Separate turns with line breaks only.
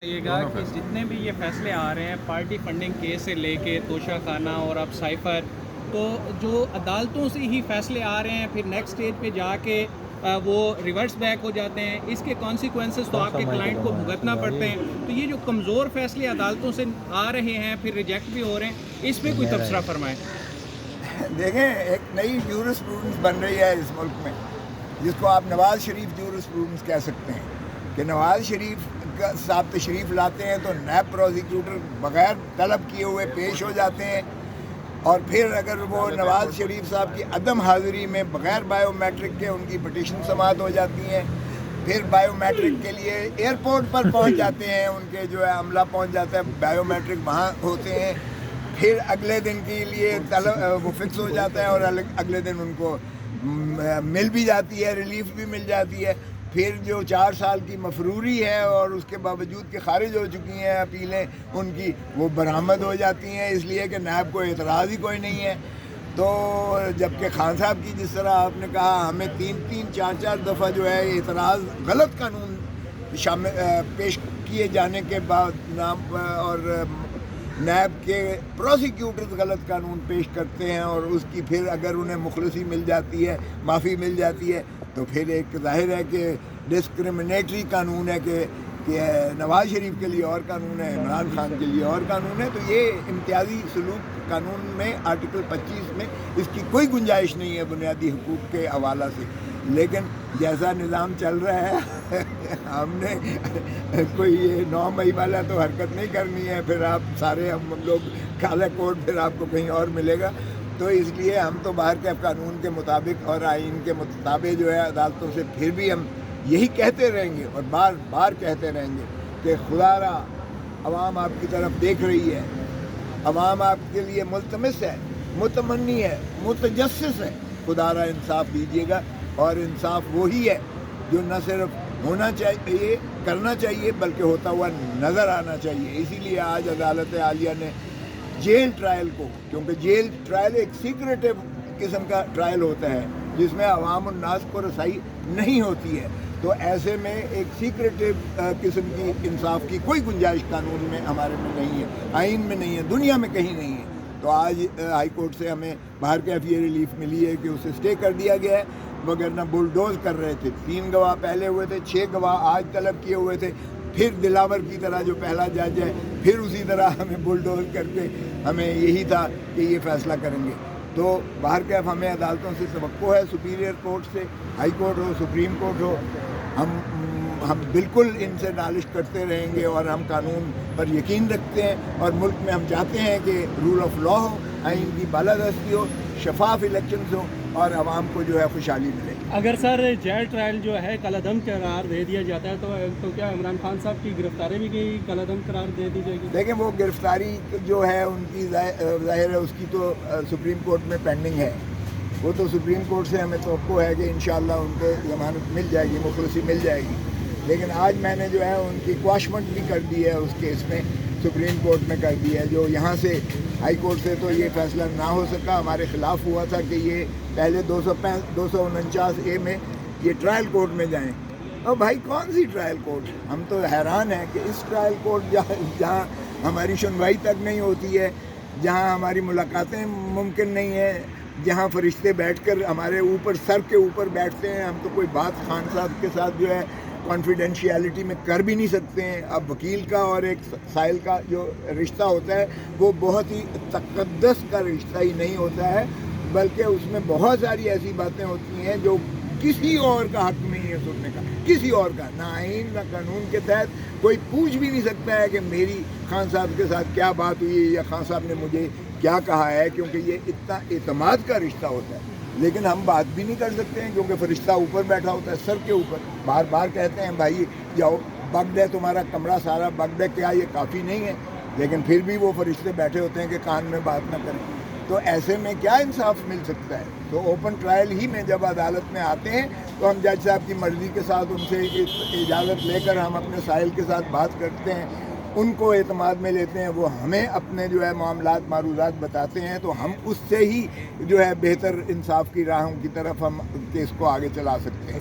یہ گا کہ جتنے بھی یہ فیصلے آ رہے ہیں پارٹی فنڈنگ کیس سے لے کے توشہ خانہ اور اب سائفر، تو جو عدالتوں سے ہی فیصلے آ رہے ہیں پھر نیکسٹ اسٹیج پہ جا کے وہ ریورس بیک ہو جاتے ہیں، اس کے کانسیکوینسز تو آپ کے کلائنٹ کو بھگتنا پڑتے ہیں. تو یہ جو کمزور فیصلے عدالتوں سے آ رہے ہیں پھر ریجیکٹ بھی ہو رہے ہیں، اس پہ کوئی تبصرہ فرمائیں.
دیکھیں، ایک نئی جورسپروڈنس بن رہی ہے اس ملک میں، جس کو آپ نواز شریف جورسپروڈنس کہہ سکتے ہیں، کہ نواز شریف صاحب تشریف لاتے ہیں تو نیب پروزیکیوٹر بغیر طلب کیے ہوئے پیش ہو جاتے ہیں، اور پھر اگر وہ نواز شریف صاحب کی عدم حاضری میں بغیر بائیو میٹرک کے ان کی پٹیشن سماعت ہو جاتی ہیں. پھر بائیو میٹرک کے لیے ایئرپورٹ پر پہنچ جاتے ہیں، ان کے جو ہے عملہ پہنچ جاتا ہے، بائیو میٹرک وہاں ہوتے ہیں. پھر اگلے دن کے لیے وہ فکس ہو جاتا ہے اور اگلے دن ان کو مل بھی جاتی ہے، ریلیف بھی مل جاتی ہے. پھر جو 4 سال کی مفروری ہے اور اس کے باوجود کہ خارج ہو چکی ہیں اپیلیں ان کی، وہ برآمد ہو جاتی ہیں، اس لیے کہ نیب کو اعتراض ہی کوئی نہیں ہے. تو جبکہ خان صاحب کی جس طرح آپ نے کہا، ہمیں 3-4 دفعہ جو ہے اعتراض غلط قانون پیش کیے جانے کے بعد نام اور نیب کے پروسیکیوٹرز غلط قانون پیش کرتے ہیں، اور اس کی پھر اگر انہیں مخلصی مل جاتی ہے، معافی مل جاتی ہے، تو پھر ایک ظاہر ہے کہ ڈسکرمنیٹری قانون ہے کہ نواز شریف کے لیے اور قانون ہے، عمران خان کے لیے اور قانون ہے. تو یہ امتیازی سلوک قانون میں آرٹیکل 25 میں اس کی کوئی گنجائش نہیں ہے بنیادی حقوق کے حوالہ سے. لیکن جیسا نظام چل رہا ہے ہم نے کوئی یہ 9 مئی والا تو حرکت نہیں کرنی ہے، پھر آپ سارے ہم لوگ کالا کوٹ پھر آپ کو کہیں اور ملے گا. تو اس لیے ہم تو باہر کے قانون کے مطابق اور آئین کے مطابق جو ہے عدالتوں سے پھر بھی ہم یہی کہتے رہیں گے اور بار بار کہتے رہیں گے کہ خدا را عوام آپ کی طرف دیکھ رہی ہے، عوام آپ کے لیے ملتمس ہے، متمنی ہے، متجسس ہے. خدا را انصاف دیجیے گا، اور انصاف وہی ہے جو نہ صرف ہونا چاہیے، کرنا چاہیے، بلکہ ہوتا ہوا نظر آنا چاہیے. اسی لیے آج عدالت عالیہ نے جیل ٹرائل کو، کیونکہ جیل ٹرائل ایک سیکریٹو قسم کا ٹرائل ہوتا ہے جس میں عوام الناس کو رسائی نہیں ہوتی ہے، تو ایسے میں ایک سیکریٹو قسم کی انصاف کی کوئی گنجائش قانون میں ہمارے میں نہیں ہے، آئین میں نہیں ہے، دنیا میں کہیں نہیں ہے. تو آج ہائی کورٹ سے ہمیں باہر کیفی ریلیف ملی ہے کہ اسے اسٹے کر دیا گیا ہے، مگر نہ بلڈوز کر رہے تھے. 3 گواہ پہلے ہوئے تھے، 6 گواہ آج طلب کیے ہوئے تھے. پھر دلاور کی طرح جو پہلا جج ہے، پھر اسی طرح ہمیں بلڈوز کر کے ہمیں یہی تھا کہ یہ فیصلہ کریں گے. تو باہر کیف ہمیں عدالتوں سے توقع ہے، سپیریئر کورٹ سے، ہائی کورٹ ہو، سپریم کورٹ ہو، ہم بالکل ان سے نالش کرتے رہیں گے، اور ہم قانون پر یقین رکھتے ہیں، اور ملک میں ہم چاہتے ہیں کہ رول آف لا ہو، آئین کی بالادستی ہو، شفاف الیکشنز ہوں، اور عوام کو جو ہے خوشحالی ملے.
اگر سر جیل ٹرائل جو ہے کالعدم قرار دے دیا جاتا ہے تو کیا عمران خان صاحب کی گرفتاری بھی کالعدم قرار دے دی جائے گی؟
دیکھیں، وہ گرفتاری جو ہے ان کی ظاہر ہے اس کی تو سپریم کورٹ میں پینڈنگ ہے. وہ تو سپریم کورٹ سے ہمیں توقع ہے کہ انشاءاللہ ان کو ضمانت مل جائے گی، مخلصی مل جائے گی. لیکن آج میں نے جو ہے ان کی کواشمنٹ بھی کر دی ہے اس کیس میں، سپریم کورٹ میں کر دی ہے. جو یہاں سے ہائی کورٹ سے تو یہ فیصلہ نہ ہو سکا، ہمارے خلاف ہوا تھا کہ یہ پہلے 249A میں یہ ٹرائل کورٹ میں جائیں. اور بھائی کون سی ٹرائل کورٹ؟ ہم تو حیران ہیں کہ اس ٹرائل کورٹ جہاں ہماری سنوائی تک نہیں ہوتی ہے، جہاں ہماری ملاقاتیں ممکن نہیں ہیں، جہاں فرشتے بیٹھ کر ہمارے اوپر سر کے اوپر بیٹھتے ہیں، ہم تو کوئی بات خان صاحب کے ساتھ جو ہے کانفیڈینشیلٹی میں کر بھی نہیں سکتے ہیں. اب وکیل کا اور ایک سائل کا جو رشتہ ہوتا ہے وہ بہت ہی تقدس کا رشتہ ہی نہیں ہوتا ہے، بلکہ اس میں بہت ساری ایسی باتیں ہوتی ہیں جو کسی اور کا حق نہیں ہے سننے کا، کسی اور کا، نہ آئین نہ قانون کے تحت کوئی پوچھ بھی نہیں سکتا ہے کہ میری خان صاحب کے ساتھ کیا بات ہوئی ہے یا خان صاحب نے مجھے کیا کہا ہے، کیونکہ یہ اتنا اعتماد کا رشتہ ہوتا ہے. لیکن ہم بات بھی نہیں کر سکتے ہیں کیونکہ فرشتہ اوپر بیٹھا ہوتا ہے، سر کے اوپر. بار بار کہتے ہیں بھائی جاؤ، بگڈ ہے تمہارا کمرہ سارا بگڈ ہے، کیا یہ کافی نہیں ہے؟ لیکن پھر بھی وہ فرشتے بیٹھے ہوتے ہیں کہ کان میں بات نہ کریں. تو ایسے میں کیا انصاف مل سکتا ہے؟ تو اوپن ٹرائل ہی میں جب عدالت میں آتے ہیں تو ہم جج صاحب کی مرضی کے ساتھ ان سے اجازت لے کر ہم اپنے سائل کے ساتھ بات کرتے ہیں، ان کو اعتماد میں لیتے ہیں، وہ ہمیں اپنے جو ہے معاملات معروضات بتاتے ہیں، تو ہم اس سے ہی جو ہے بہتر انصاف کی راہوں کی طرف ہم کیس کو آگے چلا سکتے ہیں.